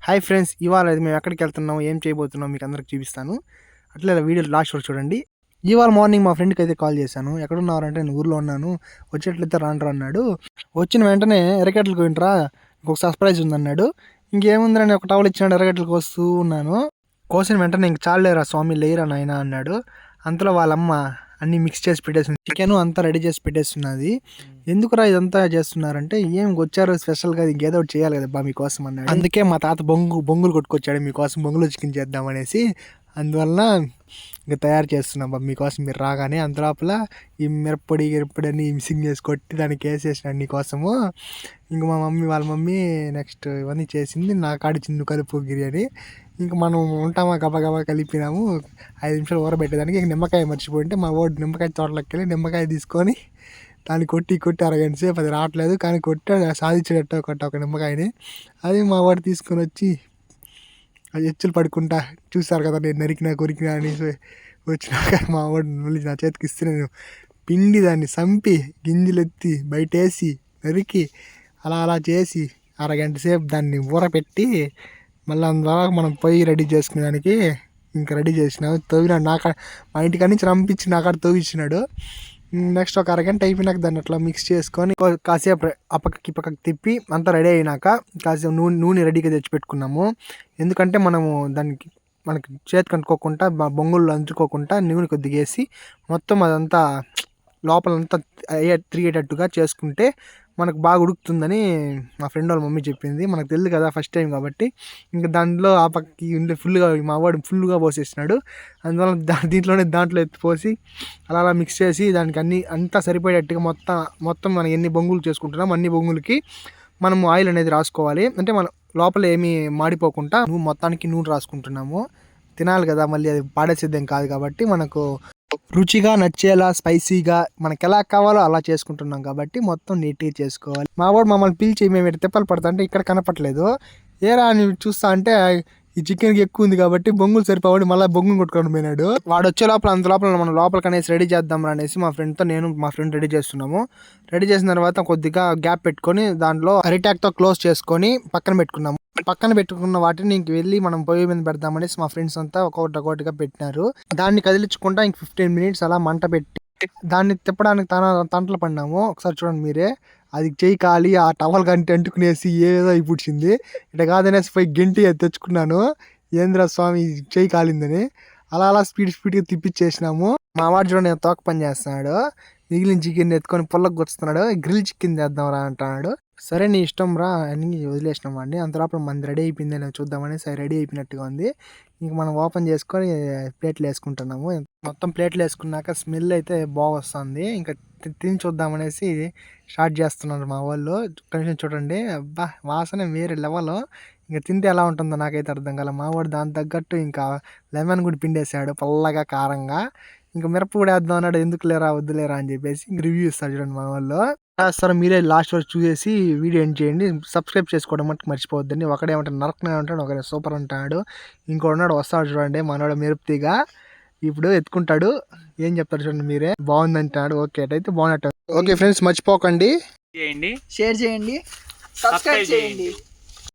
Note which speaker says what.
Speaker 1: Hi friends, ఇవాళ మేము ఎక్కడికి వెళ్తున్నాము, ఏం చేయబోతున్నాం మీకు అందరికి చూపిస్తాను. అట్లా వీడియో లాస్ట్ వరకు చూడండి. ఇవాళ మార్నింగ్ మా ఫ్రెండ్కి అయితే కాల్ చేశాను. ఎక్కడున్నారంటే నేను ఊర్లో ఉన్నాను, వచ్చేట్లయితే రాండ్రా అన్నాడు. వచ్చిన వెంటనే ఎర్రగడ్డలకు వింటరా, ఒక సర్ప్రైజ్ ఉందన్నాడు. ఇంకేముందని ఒక టవల్ ఇచ్చినాడు, ఎర్రగడ్డలకు వస్తూ ఉన్నాను. కోసిన వెంటనే ఇంక చాలేరా స్వామి, లేరా నాయన అన్నాడు. అంతలో వాళ్ళమ్మ అన్నీ మిక్స్ చేసి పెట్టేసింది, చికెన్ అంతా రెడీ చేసి పెట్టేస్తున్నది. ఎందుకురా ఇదంతా చేస్తున్నారంటే, ఏం వచ్చారు స్పెషల్గా, ఇంకేదో ఒకటి చేయాలి కదా మీకోసం అన్నాడు. అందుకే మా తాత బొంగులు కొట్టుకొచ్చాడు, మీకోసం బొంగులు చికెన్ చేద్దామనేసి. అందువల్ల ఇంకా తయారు చేస్తున్నాం మీకోసం, మీరు రాగానే. అంతలోపల ఈ మిరప్పొడి అని మిక్సింగ్ చేసి కొట్టి దానికి వేసేసినాడు నీకోసము. ఇంక మా మమ్మీ వాళ్ళ మమ్మీ నెక్స్ట్ ఇవన్నీ చేసింది, నా కాడి చిన్ను కలుపు బిర్యానీ. ఇంక మనం ఉంటామా గబగబా కలిపినాము. 5 నిమిషాలు ఊరబెట్టేదానికి. ఇంక నిమ్మకాయ మర్చిపోయింటే మా వాడు నిమ్మకాయ తోటలోకి వెళ్ళి నిమ్మకాయ తీసుకొని దాన్ని కొట్టి అరగంట సేపు అది రావట్లేదు, కానీ కొట్టి సాధించేటట్టు ఒక నిమ్మకాయని. అది మా వాడు తీసుకొని వచ్చి అది ఎచ్చులు పడుకుంటా, చూసారు కదా నేను కొరికినా అని వచ్చినాక మా వాడు మళ్ళీ నా చేతికి ఇస్తే నేను పిండి దాన్ని సంపి గింజలు ఎత్తి బయటేసి నరికి అలా చేసి అరగంట సేపు దాన్ని ఊరపెట్టి మళ్ళీ అందువల్ల మనం పొయ్యి రెడీ చేసుకునేదానికి ఇంకా రెడీ చేసినాము. తవ్వినాడు మా ఇంటికాడ నుంచి రంపించి నాకాడ తవ్విచ్చినాడు. నెక్స్ట్ ఒక అరగంట అయిపోయినాక దాన్ని అట్లా మిక్స్ చేసుకొని కాసేపు పక్కకి తిప్పి అంతా రెడీ అయినాక కాసేపు నూనె రెడీగా తెచ్చిపెట్టుకున్నాము. ఎందుకంటే మనము మనకి చేతికి అంటుకోకుండా, బొంగుల్లో అంటుకోకుండా నూనె కొద్దిగా వేసి మొత్తం అదంతా లోపలంతా తిరిగేటట్టుగా చేసుకుంటే మనకు బాగా ఉడుకుతుందని మా ఫ్రెండ్ వాళ్ళ మమ్మీ చెప్పింది. మనకు తెలియదు కదా, ఫస్ట్ టైం కాబట్టి. ఇంకా దాంట్లో ఆ పక్కకి ఉండే మా వాడు ఫుల్గా పోసేసినాడు. అందువల్ల దాంట్లో ఎత్తిపోసి అలా మిక్స్ చేసి దానికి అంతా సరిపోయేటట్టుగా మొత్తం మనం ఎన్ని బొంగులు చేసుకుంటున్నాం అన్ని బొంగులకి మనము ఆయిల్ అనేది రాసుకోవాలి. అంటే మనం లోపల ఏమీ మాడిపోకుండా మొత్తానికి నూనె రాసుకుంటున్నాము. తినాలి కదా, మళ్ళీ అది పాడేసేద్దేం కాదు కాబట్టి మనకు రుచిగా నచ్చేలా స్పైసీగా మనకు ఎలా కావాలో అలా చేసుకుంటున్నాం కాబట్టి మొత్తం నీట్గా చేసుకోవాలి. మా వాడు మమ్మల్ని పిలిచి మేము తిప్పలు పడతా అంటే ఇక్కడ కనపట్లేదు, ఏరా అని చూస్తా అంటే ఈ చికెన్కి ఎక్కువ ఉంది కాబట్టి బొంగులు సరిపోవాడు, మళ్ళీ బొంగులు కొట్టుకొని పోయినాడు. వాడు వచ్చే లోపల అంత లోపల మనం లోపలికి అనేసి రెడీ చేద్దాం అనేసి మా ఫ్రెండ్ రెడీ చేస్తున్నాము. రెడీ చేసిన తర్వాత కొద్దిగా గ్యాప్ పెట్టుకొని దాంట్లో అరిటాక్తో క్లోజ్ చేసుకొని పక్కన పెట్టుకున్న వాటిని ఇంక వెళ్ళి మనం పొయ్యి మీద పెడదామనేసి మా ఫ్రెండ్స్ అంతా ఒక్కొక్కటిగా పెట్టినారు. దాన్ని కదిలించుకుంటా ఇంక 15 minutes అలా మంట పెట్టి దాన్ని తిప్పడానికి తంటలు పడినాము. ఒకసారి చూడండి మీరే, అది చేయి కాలి ఆ టవల్ గంటి అంటుకునేసి ఏదో అయిపుచ్చింది. ఇట్లా కాదనేసి పోయి గంటి అది తెచ్చుకున్నాను, ఏంద్ర స్వామి చేయి కాలిందని. అలా స్పీడ్గా తిప్పించేసినాము. మా వాడు చూడండి తోక పని చేస్తున్నాడు, మిగిలిన చికెన్ ఎత్తుకొని పుల్లకు గుర్తున్నాడు. గ్రిల్ చికెన్ చేద్దాం రా అంటున్నాడు. సరే నీ ఇష్టం రా అని వదిలేసినాం అండి. అంతలోపల మంది రెడీ అయిపోయింది అని చూద్దామనేసి రెడీ అయిపోయినట్టుగా ఉంది. ఇంక మనం ఓపెన్ చేసుకొని ప్లేట్లు వేసుకుంటున్నాము. మొత్తం ప్లేట్లు వేసుకున్నాక స్మెల్ అయితే బాగా వస్తుంది. ఇంకా తిని చూద్దామనేసి స్టార్ట్ చేస్తున్నారు మా వాళ్ళు. కొంచెం చూడండి, అబ్బా వాసన వేరే లెవెల్. ఇంకా తింటే ఎలా ఉంటుందో నాకైతే అర్థం కాలే. మా వాడు దాని తగ్గట్టు ఇంకా లెమన్ కూడా పిండేసాడు పల్లగా కారంగా. ఇంకా మిరప కూడా వేద్దాం అన్నాడు, ఎందుకు లేరా వద్దులేరా అని చెప్పేసి రివ్యూ ఇస్తారు చూడండి మా వాళ్ళు. సరే మీరే లాస్ట్ వరకు చూసేసి వీడియో ఎండ్ చేయండి. సబ్స్క్రైబ్ చేసుకోవడం మటుకు మర్చిపోవద్దండి. ఒకడేమంటాడు నరకనే ఉంటాడు, ఒకడే సూపర్ అంటాడు, ఇంకోన్నాడు వస్తాడు చూడండి మనోడు మెరుపుతీగా. ఇప్పుడు ఎత్తుకుంటాడు, ఏం చెప్తాడు చూడండి మీరే, బాగుందంటాడు. ఓకే అయితే బాగున్నట్టు. ఓకే ఫ్రెండ్స్, మర్చిపోకండి,
Speaker 2: షేర్ చేయండి, సబ్స్క్రైబ్ చేయండి.